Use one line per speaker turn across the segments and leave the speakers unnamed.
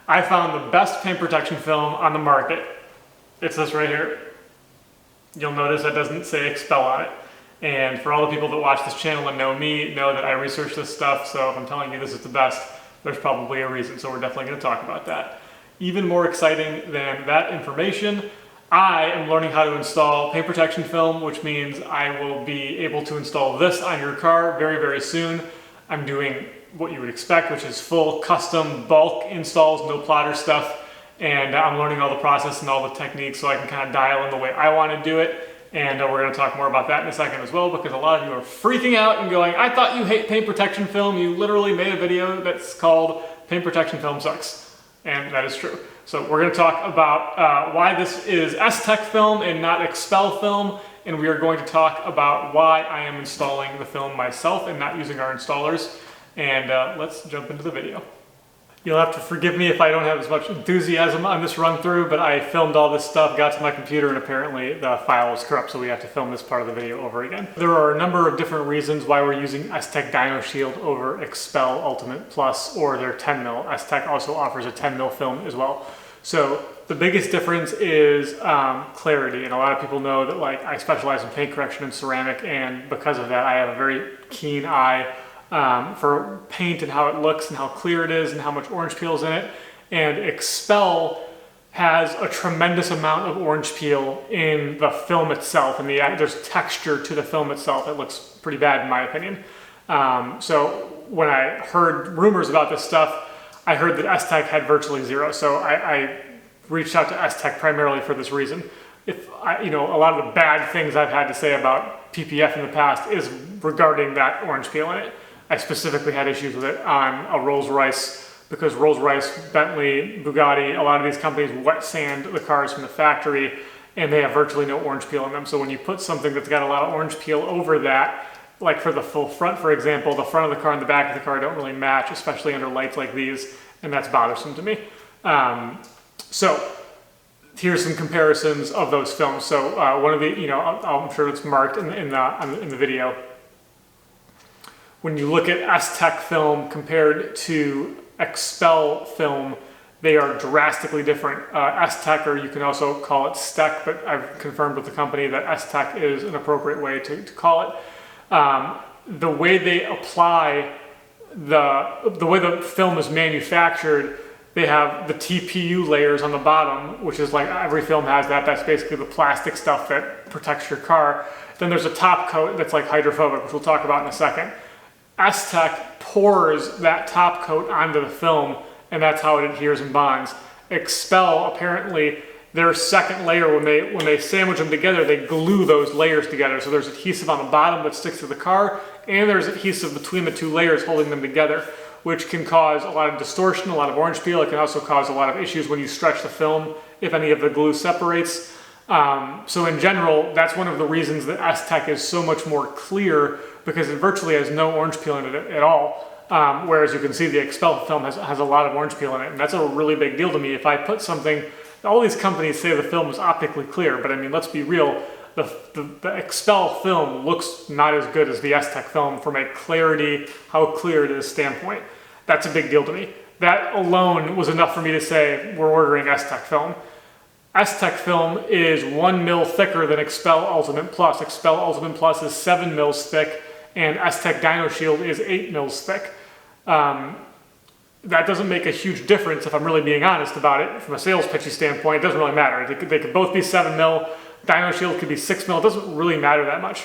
I found the best paint protection film on the market. It's this right here. You'll notice that doesn't say XPEL on it. And for all the people that watch this channel and know me, know that I research this stuff, so if I'm telling you this is the best, there's probably a reason, so we're definitely going to talk about that. Even more exciting than that information, I am learning how to install paint protection film, which means I will be able to install this on your car very, very soon. I'm doing what you would expect, which is full custom bulk installs, no plotter stuff. And I'm learning all the process and all the techniques so I can kind of dial in the way I want to do it. And we're going to talk more about that in a second as well, because a lot of you are freaking out and going, I thought you hate paint protection film. You literally made a video that's called Paint Protection Film Sucks. And that is true. So we're going to talk about why this is Stek film and not XPEL film. And we are going to talk about why I am installing the film myself and not using our installers. And let's jump into the video. You'll have to forgive me if I don't have as much enthusiasm on this run through, but I filmed all this stuff, got to my computer, and apparently the file was corrupt, so we have to film this part of the video over again. There are a number of different reasons why we're using Stek Dyno Shield over XPEL Ultimate Plus or their 10mm. Stek also offers a 10mm film as well. So the biggest difference is clarity, and a lot of people know that I specialize in paint correction and ceramic, and because of that I have a very keen eye for paint and how it looks and how clear it is and how much orange peel is in it. And XPEL has a tremendous amount of orange peel in the film itself, and there's texture to the film itself. It looks pretty bad in my opinion. So when I heard rumors about this stuff, I heard that Stek had virtually zero. So I reached out to Stek primarily for this reason. A lot of the bad things I've had to say about PPF in the past is regarding that orange peel in it. I specifically had issues with it on a Rolls-Royce because Rolls-Royce, Bentley, Bugatti, a lot of these companies wet sand the cars from the factory and they have virtually no orange peel in them. So when you put something that's got a lot of orange peel over that, like for the full front, for example, the front of the car and the back of the car don't really match, especially under lights like these, and that's bothersome to me. So here's some comparisons of those films. So one of the, I'm sure it's marked in the video. When you look at Stek film compared to XPEL film, they are drastically different. Stek, or you can also call it Stek, but I've confirmed with the company that Stek is an appropriate way to call it. The way they apply the way the film is manufactured, they have the TPU layers on the bottom, which is like every film has that. That's basically the plastic stuff that protects your car. Then there's a top coat that's like hydrophobic, which we'll talk about in a second. Stek pours that top coat onto the film, and that's how it adheres and bonds. XPEL, apparently, their second layer, when they sandwich them together, they glue those layers together. So there's adhesive on the bottom that sticks to the car, and there's adhesive between the two layers holding them together, which can cause a lot of distortion, a lot of orange peel. It can also cause a lot of issues when you stretch the film if any of the glue separates. So in general, that's one of the reasons that Stek is so much more clear, because it virtually has no orange peel in it at all. Whereas you can see the XPEL film has a lot of orange peel in it, and that's a really big deal to me. If I put something, all these companies say the film is optically clear, but I mean, let's be real, the XPEL film looks not as good as the Stek film from a clarity, how clear it is standpoint. That's a big deal to me. That alone was enough for me to say, we're ordering Stek film. Stek film is 1 mil thicker than XPEL Ultimate Plus. XPEL Ultimate Plus is 7 mils thick, and Stek Dyno Shield is 8 mils thick. That doesn't make a huge difference if I'm really being honest about it. From a sales pitchy standpoint, it doesn't really matter. They could both be 7 mil. Dyno Shield could be 6 mil. It doesn't really matter that much.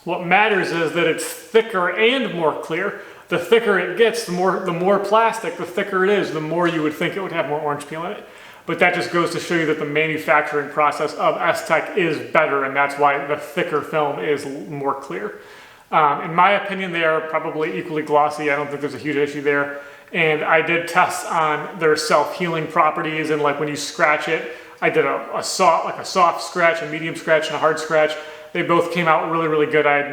What matters is that it's thicker and more clear. The thicker it gets, the more plastic, the thicker it is, the more you would think it would have more orange peel in it. But that just goes to show you that the manufacturing process of Stek is better, and that's why the thicker film is more clear. In my opinion, they are probably equally glossy. I don't think there's a huge issue there. And I did tests on their self-healing properties, and like when you scratch it, I did a soft scratch, a medium scratch, and a hard scratch. They both came out really, really good. I had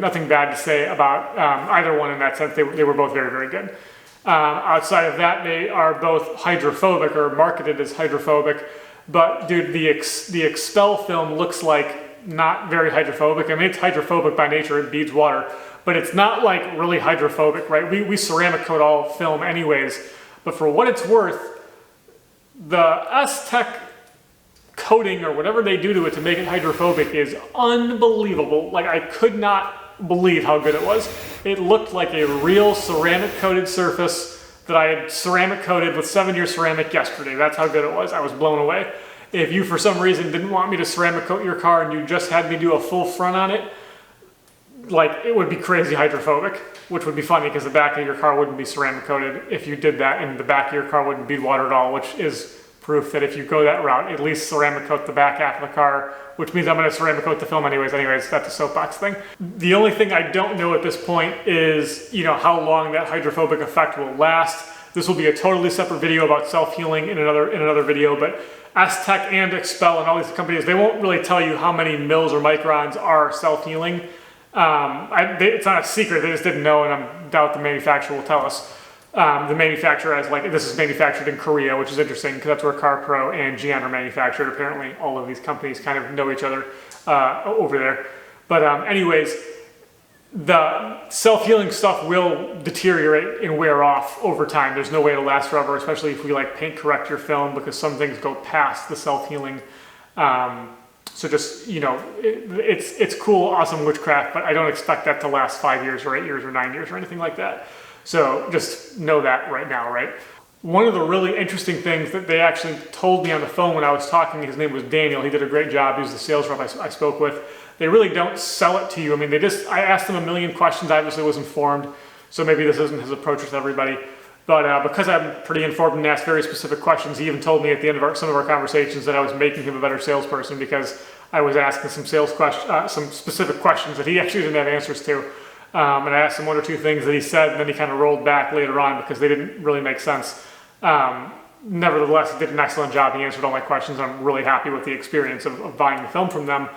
nothing bad to say about either one in that sense. They were both very, very good. Outside of that, they are both hydrophobic, or marketed as hydrophobic. But dude, the XPEL film looks like not very hydrophobic. I mean, it's hydrophobic by nature, it beads water, but it's not like really hydrophobic, right? We ceramic coat all film anyways, But for what it's worth, the Stek coating or whatever they do to it to make it hydrophobic is unbelievable. Like, I could not believe how good it was. It looked like a real ceramic coated surface that I had ceramic coated with 7-year ceramic yesterday. That's how good it was. I was blown away. If you for some reason didn't want me to ceramic coat your car and you just had me do a full front on it, like, it would be crazy hydrophobic, which would be funny because the back of your car wouldn't be ceramic coated if you did that, and the back of your car wouldn't bead water at all, which is proof that if you go that route, at least ceramic coat the back half of the car, which means I'm going to ceramic coat the film anyways, that's a soapbox thing. The only thing I don't know at this point is, you know, how long that hydrophobic effect will last. This will be a totally separate video about self-healing in another video, but Stek and XPEL and all these companies, they won't really tell you how many mils or microns are self-healing. It's not a secret, they just didn't know, and I doubt the manufacturer will tell us. The manufacturer has, like, this is manufactured in Korea, which is interesting because that's where CarPro and GM are manufactured. Apparently all of these companies kind of know each other over there. But anyways, the self-healing stuff will deteriorate and wear off over time. There's no way it'll last forever, especially if we like paint correct your film, because some things go past the self-healing. So just, you know, it's cool, awesome witchcraft, but I don't expect that to last 5 years or 8 years or 9 years or anything like that. So just know that right now, right? One of the really interesting things that they actually told me on the phone when I was talking, his name was Daniel, he did a great job, he was the sales rep I spoke with. They really don't sell it to you. I mean, I asked them a million questions, I obviously was informed, so maybe this isn't his approach with everybody. But because I'm pretty informed and asked very specific questions, he even told me at the end of some of our conversations that I was making him a better salesperson because I was asking some some specific questions that he actually didn't have answers to. And I asked him one or two things that he said, and then he kind of rolled back later on because they didn't really make sense. Nevertheless, he did an excellent job. He answered all my questions. I'm really happy with the experience of buying the film from them.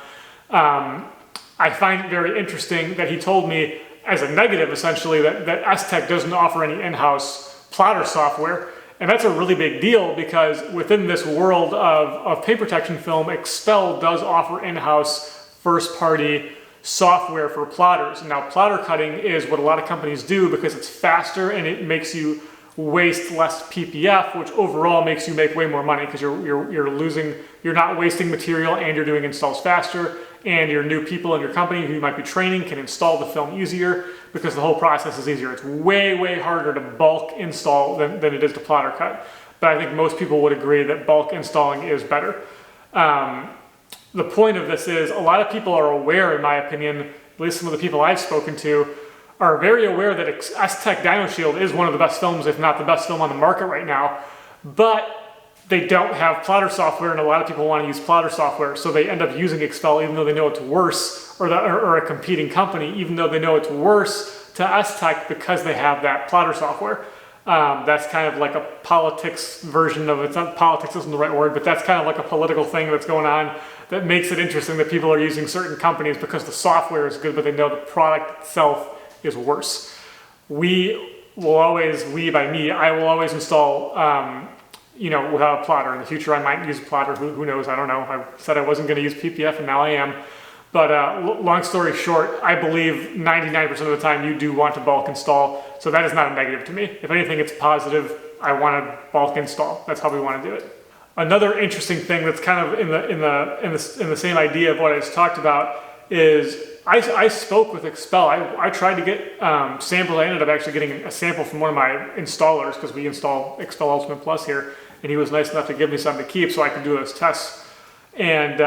I find it very interesting that he told me, as a negative essentially, that Stek doesn't offer any in-house plotter software. And that's a really big deal because within this world of paint protection film, XPEL does offer in-house first-party software for plotters. Now, plotter cutting is what a lot of companies do because it's faster and it makes you waste less PPF, which overall makes you make way more money because you're not wasting material and you're doing installs faster, and your new people in your company who you might be training can install the film easier because the whole process is easier. It's way harder to bulk install than it is to plotter cut. But I think most people would agree that bulk installing is better. The point of this is a lot of people are aware, in my opinion, at least some of the people I've spoken to, are very aware that Stek Dyno Shield is one of the best films, if not the best film on the market right now, but they don't have plotter software, and a lot of people want to use plotter software, so they end up using XPEL even though they know it's worse, or a competing company, even though they know it's worse to Stek because they have that plotter software. That's kind of like a politics version of it. It's not, politics isn't the right word, but that's kind of like a political thing that's going on that makes it interesting that people are using certain companies because the software is good, but they know the product itself is worse. I will always install, without a plotter. In the future, I might use a plotter. Who knows? I don't know. I said I wasn't going to use PPF, and now I am. But long story short, I believe 99% of the time you do want to bulk install. So that is not a negative to me. If anything, it's positive. I want to bulk install. That's how we want to do it. Another interesting thing that's kind of in the same idea of what I just talked about is I spoke with XPEL. I tried to get samples. I ended up actually getting a sample from one of my installers because we install XPEL Ultimate Plus here, and he was nice enough to give me some to keep so I could do those tests. And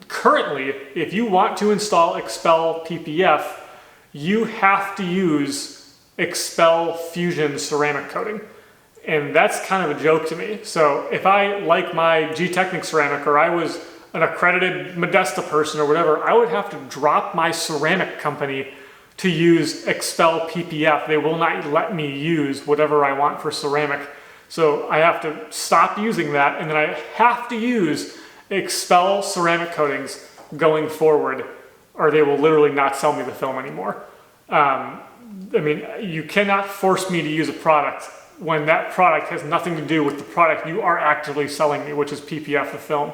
currently, if you want to install XPEL PPF, you have to use XPEL Fusion ceramic coating. And that's kind of a joke to me. So if I like my G-Technic ceramic, or I was an accredited Modesta person or whatever, I would have to drop my ceramic company to use XPEL PPF. They will not let me use whatever I want for ceramic. So I have to stop using that, and then I have to use XPEL ceramic coatings going forward, or they will literally not sell me the film anymore. You cannot force me to use a product when that product has nothing to do with the product you are actively selling me, which is PPF, the film.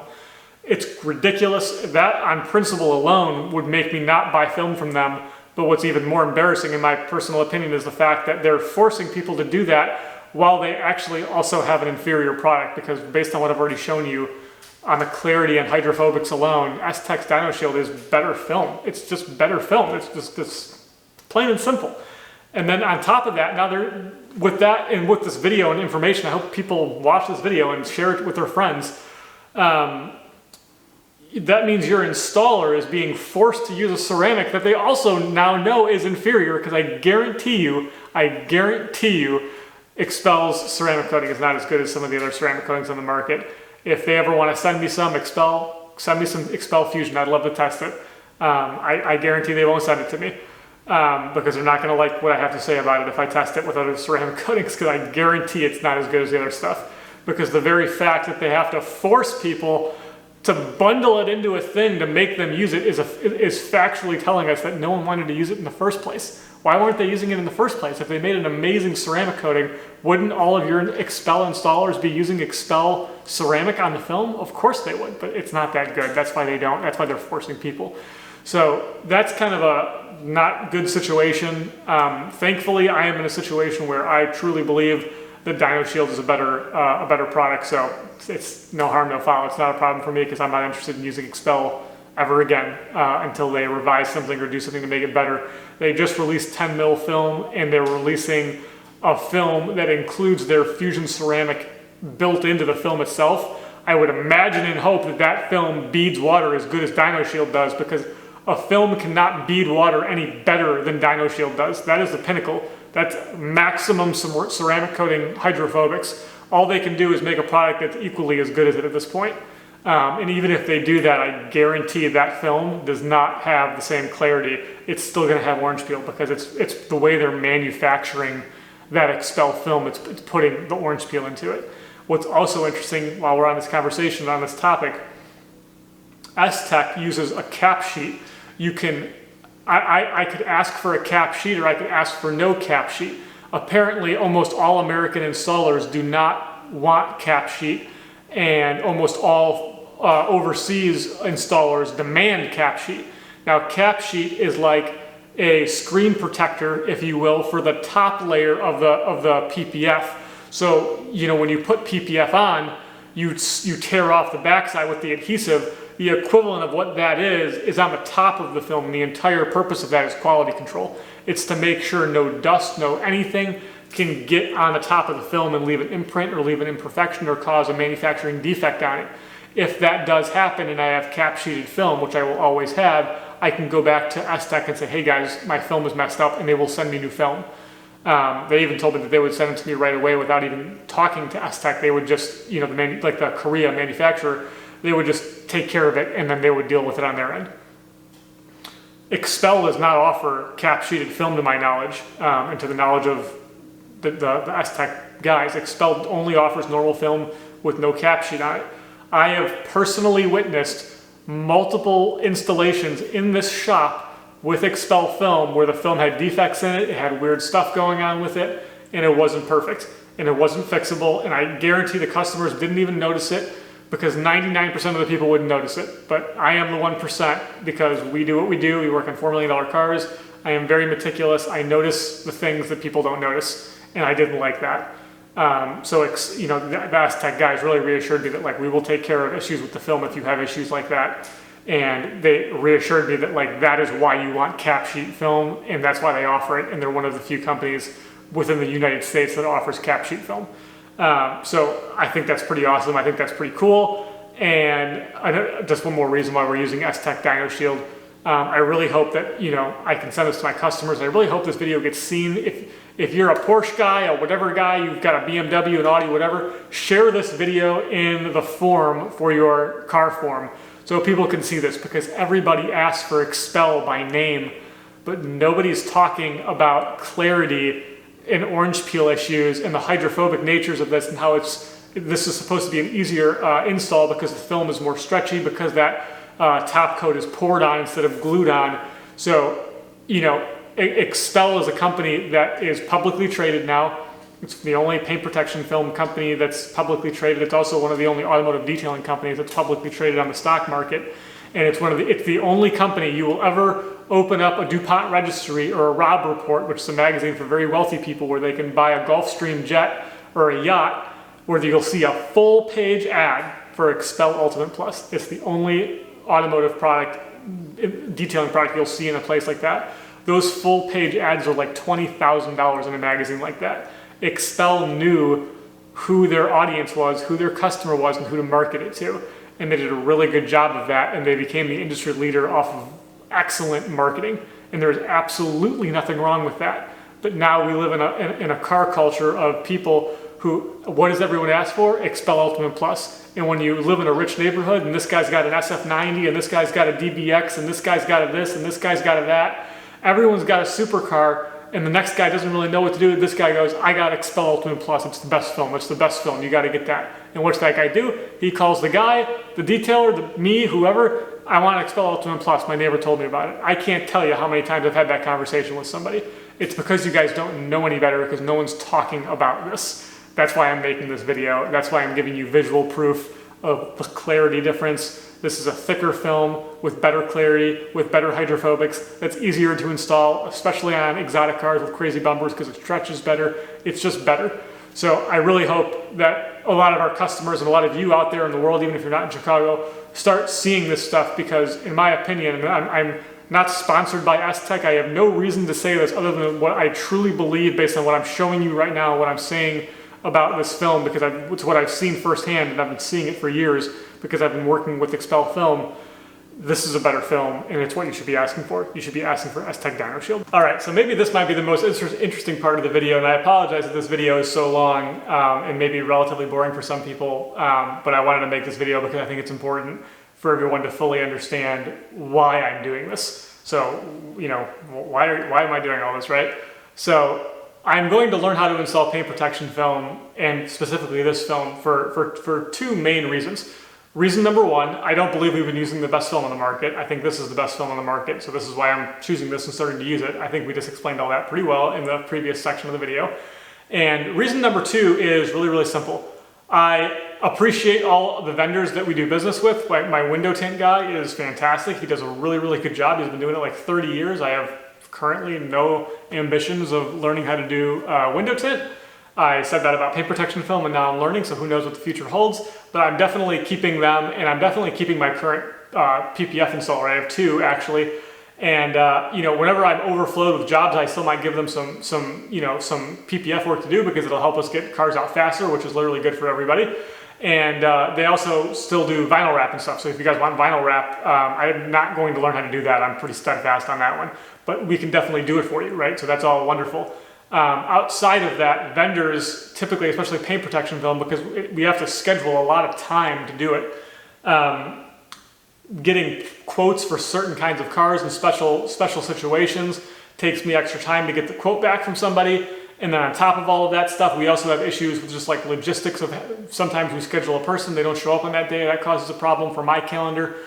It's ridiculous. That on principle alone would make me not buy film from them. But what's even more embarrassing in my personal opinion is the fact that they're forcing people to do that while they actually also have an inferior product, because based on what I've already shown you on the clarity and hydrophobics alone, Stek's Dyno Shield is better film. It's just better film. It's plain and simple. And then on top of that, now with that and with this video and information, I hope people watch this video and share it with their friends. That means your installer is being forced to use a ceramic that they also now know is inferior, because I guarantee you, XPEL's ceramic coating is not as good as some of the other ceramic coatings on the market. If they ever want to send me some XPEL, send me some XPEL Fusion. I'd love to test it. I guarantee they won't send it to me because they're not going to like what I have to say about it if I test it with other ceramic coatings, because I guarantee it's not as good as the other stuff. Because the very fact that they have to force people to bundle it into a thing to make them use it is factually telling us that no one wanted to use it in the first place. Why weren't they using it in the first place? If they made an amazing ceramic coating, wouldn't all of your XPEL installers be using XPEL ceramic on the film? Of course they would, but it's not that good. That's why they don't. That's why they're forcing people. So that's kind of a not good situation. Thankfully, I am in a situation where I truly believe the Dyno Shield is a better product, so it's no harm, no foul. It's not a problem for me because I'm not interested in using XPEL ever again until they revise something or do something to make it better. They just released 10 mil film, and they're releasing a film that includes their Fusion ceramic built into the film itself. I would imagine and hope that that film beads water as good as Dyno Shield does, because a film cannot bead water any better than Dyno Shield does. That is the pinnacle. That's maximum ceramic coating hydrophobics. All they can do is make a product that's equally as good as it at this point. And even if they do that, I guarantee that film does not have the same clarity. It's still going to have orange peel, because it's the way they're manufacturing that XPEL film. It's putting the orange peel into it. What's also interesting, while we're on this conversation on this topic, Stek uses a cap sheet. I could ask for a cap sheet, or I could ask for no cap sheet. Apparently, almost all American installers do not want cap sheet, and almost all overseas installers demand cap sheet. Now, cap sheet is like a screen protector, if you will, for the top layer of the PPF. So, when you put PPF on, you tear off the backside with the adhesive. The equivalent of what that is on the top of the film. The entire purpose of that is quality control. It's to make sure no dust, no anything can get on the top of the film and leave an imprint or leave an imperfection or cause a manufacturing defect on it. If that does happen and I have cap sheeted film, which I will always have, I can go back to Stek and say, hey guys, my film is messed up, and they will send me new film. They even told me that they would send it to me right away without even talking to Stek. They would just, like the Korea manufacturer, they would just take care of it, and then they would deal with it on their end. XPEL does not offer cap sheeted film to my knowledge, and to the knowledge of the Stek guys. XPEL only offers normal film with no cap sheet on it. I have personally witnessed multiple installations in this shop with XPEL film where the film had defects in it, it had weird stuff going on with it, and it wasn't perfect, and it wasn't fixable, and I guarantee the customers didn't even notice it, because 99% of the people wouldn't notice it. But I am the 1%, because we do what we do. We work on $4 million cars. I am very meticulous. I notice the things that people don't notice, and I didn't like that. So the Stek guys really reassured me that we will take care of issues with the film if you have issues like that. And they reassured me that that is why you want cap sheet film, and that's why they offer it. And they're one of the few companies within the United States that offers cap sheet film. So I think that's pretty awesome. I think that's pretty cool. And just one more reason why we're using Stek Dyno Shield. I really hope that, I can send this to my customers. I really hope this video gets seen. If you're a Porsche guy or whatever guy, you've got a BMW, an Audi, whatever, share this video in the forum for your car forum so people can see this, because everybody asks for XPEL by name, but nobody's talking about clarity and orange peel issues and the hydrophobic natures of this, and how this is supposed to be an easier install because the film is more stretchy, because that top coat is poured on instead of glued on. So, XPEL is a company that is publicly traded now. It's the only paint protection film company that's publicly traded. It's also one of the only automotive detailing companies that's publicly traded on the stock market. And it's the only company you will ever open up a DuPont registry or a Rob report, which is a magazine for very wealthy people where they can buy a Gulfstream jet or a yacht where you'll see a full page ad for XPEL Ultimate Plus. It's the only automotive product, detailing product you'll see in a place like that. Those full page ads are like $20,000 in a magazine like that. XPEL knew who their audience was, who their customer was, and who to market it to. And they did a really good job of that, and they became the industry leader off of excellent marketing. And there's absolutely nothing wrong with that. But now we live in a car culture of people who, what does everyone ask for? XPEL Ultimate Plus. And when you live in a rich neighborhood, and this guy's got an SF90, and this guy's got a DBX, and this guy's got a this, and this guy's got a that, everyone's got a supercar, and the next guy doesn't really know what to do. This guy goes, I got XPEL Ultimate Plus, it's the best film, you gotta get that. And what's that guy do? He calls the guy, the detailer, me, whoever, I want XPEL Ultimate Plus, my neighbor told me about it. I can't tell you how many times I've had that conversation with somebody. It's because you guys don't know any better, because no one's talking about this. That's why I'm making this video. That's why I'm giving you visual proof of the clarity difference. This is a thicker film with better clarity, with better hydrophobics, that's easier to install, especially on exotic cars with crazy bumpers because it stretches better. It's just better. So I really hope that a lot of our customers and a lot of you out there in the world, even if you're not in Chicago, start seeing this stuff, because in my opinion, I'm not sponsored by Stek. I have no reason to say this other than what I truly believe based on what I'm showing you right now, what I'm saying about this film, because it's what I've seen firsthand, and I've been seeing it for years because I've been working with XPEL Film. This is a better film, and it's what you should be asking for. You should be asking for Stek Dyno Shield. All right, so maybe this might be the most interesting part of the video, and I apologize that this video is so long and maybe relatively boring for some people, but I wanted to make this video because I think it's important for everyone to fully understand why I'm doing this. So, you know, why am I doing all this, right? So I'm going to learn how to install paint protection film, and specifically this film, for two main reasons. Reason number one, I don't believe we've been using the best film on the market. I think this is the best film on the market, so this is why I'm choosing this and starting to use it. I think we just explained all that pretty well in the previous section of the video. And reason number two is really, really simple. I appreciate all the vendors that we do business with. My window tint guy is fantastic. He does a really, really good job. He's been doing it like 30 years. I have currently no ambitions of learning how to do window tint. I said that about paint protection film, and now I'm learning, so who knows what the future holds. But I'm definitely keeping them, and I'm definitely keeping my current PPF installer. I have two, actually. And you know, whenever I'm overflowed with jobs, I still might give them some PPF work to do, because it'll help us get cars out faster, which is literally good for everybody. And they also still do vinyl wrap and stuff. So if you guys want vinyl wrap, I'm not going to learn how to do that. I'm pretty steadfast on that one. But we can definitely do it for you, right? So that's all wonderful. Outside of that, vendors typically, especially paint protection film, because we have to schedule a lot of time to do it. Getting quotes for certain kinds of cars and special situations takes me extra time to get the quote back from somebody. And then on top of all of that stuff, we also have issues with just like logistics of sometimes we schedule a person, they don't show up on that day. That causes a problem for my calendar.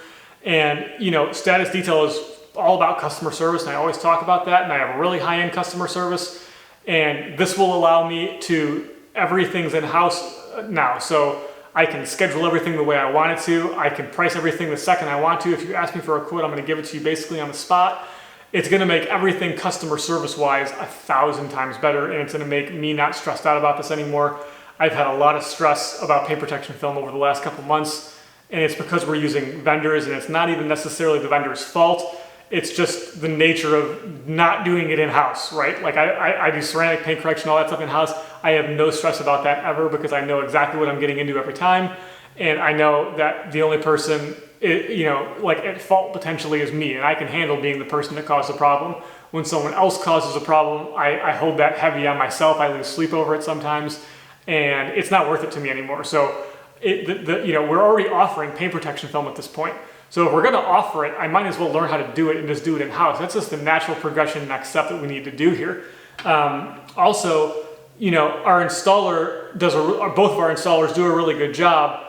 And you know, Status Detail is all about customer service, and I always talk about that, and I have a really high-end customer service. And this will allow me to, everything's in-house now. So I can schedule everything the way I want it to. I can price everything the second I want to. If you ask me for a quote, I'm gonna give it to you basically on the spot. It's gonna make everything customer service-wise 1,000 times better, and it's gonna make me not stressed out about this anymore. I've had a lot of stress about paint protection film over the last couple months, and it's because we're using vendors, and it's not even necessarily the vendor's fault. It's just the nature of not doing it in-house, right? Like I do ceramic paint correction, all that stuff in-house. I have no stress about that ever, because I know exactly what I'm getting into every time. And I know that the only person, you know, like at fault potentially is me, and I can handle being the person that caused the problem. When someone else causes a problem, I hold that heavy on myself. I lose sleep over it sometimes, and it's not worth it to me anymore. So, you know, we're already offering paint protection film at this point. So if we're going to offer it, I might as well learn how to do it and just do it in-house. That's just the natural progression, next step that we need to do here. Also, you know, our installer does, both of our installers do a really good job.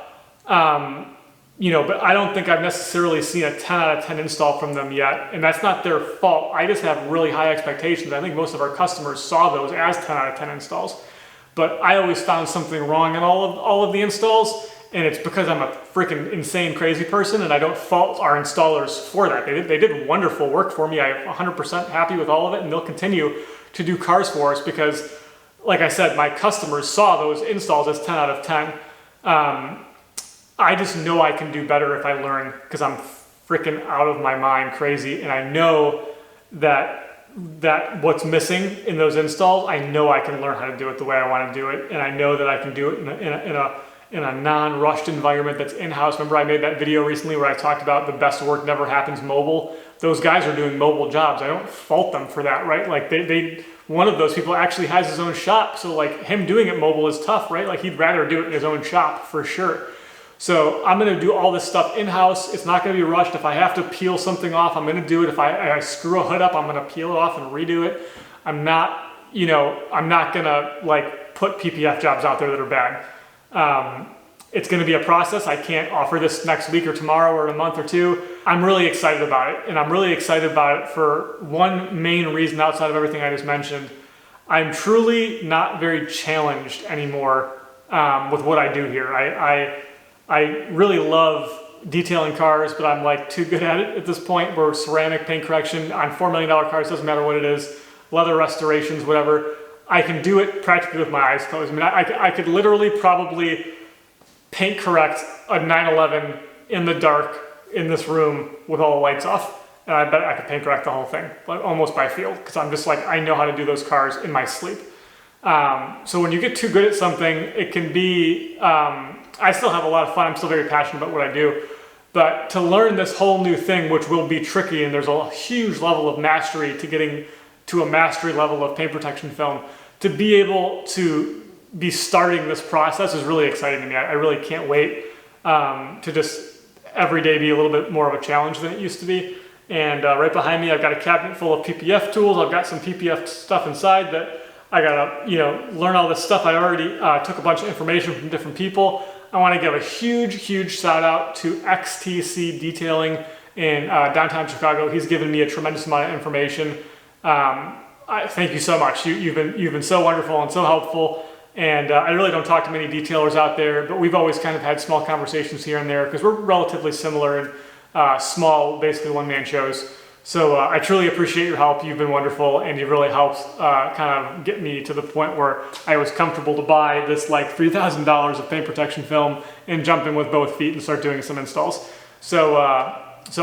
You know, but I don't think I've necessarily seen a 10 out of 10 install from them yet, and that's not their fault. I just have really high expectations. I think most of our customers saw those as 10 out of 10 installs, but I always found something wrong in all of the installs. And it's because I'm a freaking insane, crazy person, and I don't fault our installers for that. They did wonderful work for me. I'm 100% happy with all of it, and they'll continue to do cars for us, because like I said, my customers saw those installs as 10 out of 10. I just know I can do better if I learn, because I'm freaking out of my mind crazy, and I know that what's missing in those installs, I know I can learn how to do it the way I want to do it, and I know that I can do it in a non-rushed environment that's in-house. Remember I made that video recently where I talked about the best work never happens mobile? Those guys are doing mobile jobs. I don't fault them for that, right? Like one of those people actually has his own shop, so like him doing it mobile is tough, right? Like he'd rather do it in his own shop for sure. So I'm gonna do all this stuff in-house. It's not gonna be rushed. If I have to peel something off, I'm gonna do it. If I screw a hood up, I'm gonna peel it off and redo it. I'm not gonna like put PPF jobs out there that are bad. It's gonna be a process. I can't offer this next week or tomorrow or in a month or two. I'm really excited about it. And I'm really excited about it for one main reason outside of everything I just mentioned. I'm truly not very challenged anymore with what I do here. I really love detailing cars, but I'm like too good at it at this point. Where ceramic paint correction on $4 million cars, doesn't matter what it is, leather restorations, whatever, I can do it practically with my eyes closed. I mean, I could literally probably paint correct a 911 in the dark in this room with all the lights off, and I bet I could paint correct the whole thing, like almost by feel, because I'm just like, I know how to do those cars in my sleep. So when you get too good at something, it can be, I still have a lot of fun. I'm still very passionate about what I do. But to learn this whole new thing, which will be tricky, and there's a huge level of mastery to getting to a mastery level of paint protection film, to be able to be starting this process is really exciting to me. I really can't wait to just every day be a little bit more of a challenge than it used to be. And right behind me, I've got a cabinet full of PPF tools. I've got some PPF stuff inside that I gotta, learn all this stuff. I already took a bunch of information from different people. I want to give a huge shout out to XTC Detailing in downtown Chicago. He's given me a tremendous amount of information. Thank you so much. You've been so wonderful and so helpful. And I really don't talk to many detailers out there, but we've always kind of had small conversations here and there because we're relatively similar in small, basically one-man shows. So I truly appreciate your help. You've been wonderful, and you've really helped kind of get me to the point where I was comfortable to buy this like $3,000 of paint protection film and jump in with both feet and start doing some installs. So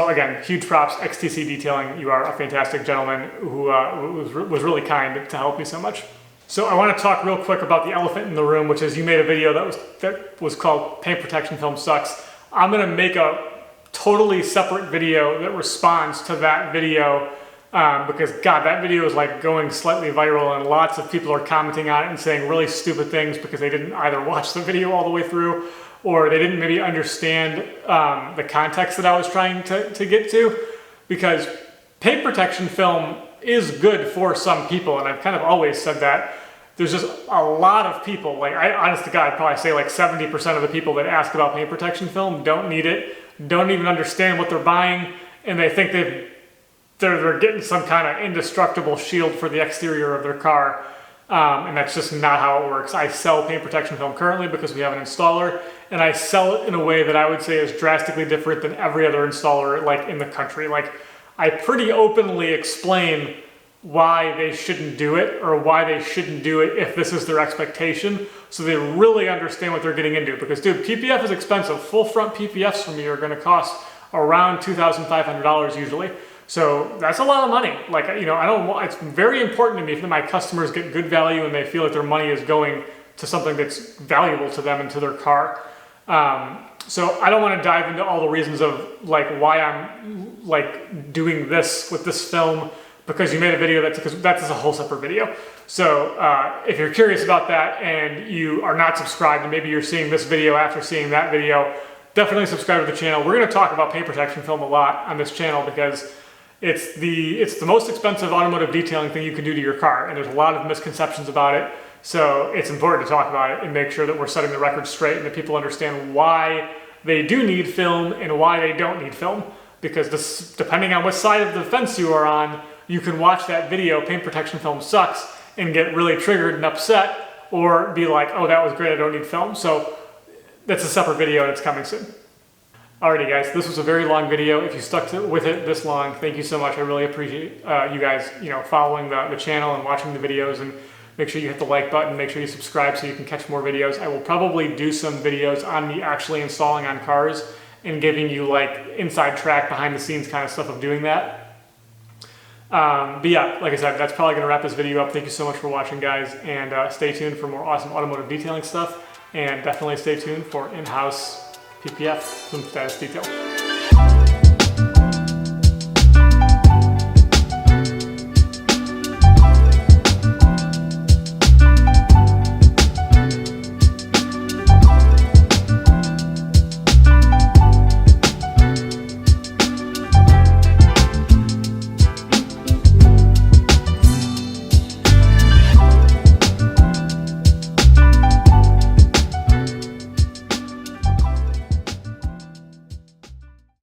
again, huge props, XTC Detailing. You are a fantastic gentleman who was really kind to help me so much. So I want to talk real quick about the elephant in the room, which is you made a video that was called Paint Protection Film Sucks. I'm going to make a totally separate video that responds to that video because God, that video is like going slightly viral, and lots of people are commenting on it and saying really stupid things because they didn't either watch the video all the way through or they didn't maybe understand the context that I was trying to get to. Because paint protection film is good for some people, and I've kind of always said that. There's just a lot of people, like honest to God, I'd probably say like 70% of the people that ask about paint protection film don't need it, don't even understand what they're buying, and they think they're getting some kind of indestructible shield for the exterior of their car, and that's just not how it works. I sell paint protection film currently because we have an installer, and I sell it in a way that I would say is drastically different than every other installer like in the country. Like I pretty openly explain why they shouldn't do it or why they shouldn't do it if this is their expectation, so they really understand what they're getting into. Because dude, PPF is expensive. Full front PPFs from me are going to cost around $2,500 usually. So that's a lot of money. Like, I don't want, it's very important to me that my customers get good value and they feel that their money is going to something that's valuable to them and to their car. So I don't want to dive into all the reasons of like why I'm like doing this with this film, because you made a video because that's a whole separate video. So if you're curious about that and you are not subscribed and maybe you're seeing this video after seeing that video, definitely subscribe to the channel. We're going to talk about paint protection film a lot on this channel because it's the most expensive automotive detailing thing you can do to your car, and there's a lot of misconceptions about it. So it's important to talk about it and make sure that we're setting the record straight and that people understand why they do need film and why they don't need film. Because this, depending on which side of the fence you are on, you can watch that video, paint protection film sucks, and get really triggered and upset, or be like, oh, that was great, I don't need film. So that's a separate video and it's coming soon. Alrighty guys, this was a very long video. If you stuck with it this long, thank you so much. I really appreciate you guys following the channel and watching the videos and Make sure you hit the like button, make sure you subscribe so you can catch more videos. I will probably do some videos on me actually installing on cars and giving you like inside track, behind the scenes kind of stuff of doing that. But yeah, like I said, that's probably going to wrap this video up. Thank you so much for watching, guys, and stay tuned for more awesome automotive detailing stuff, and definitely stay tuned for in-house PPF, plume status detail.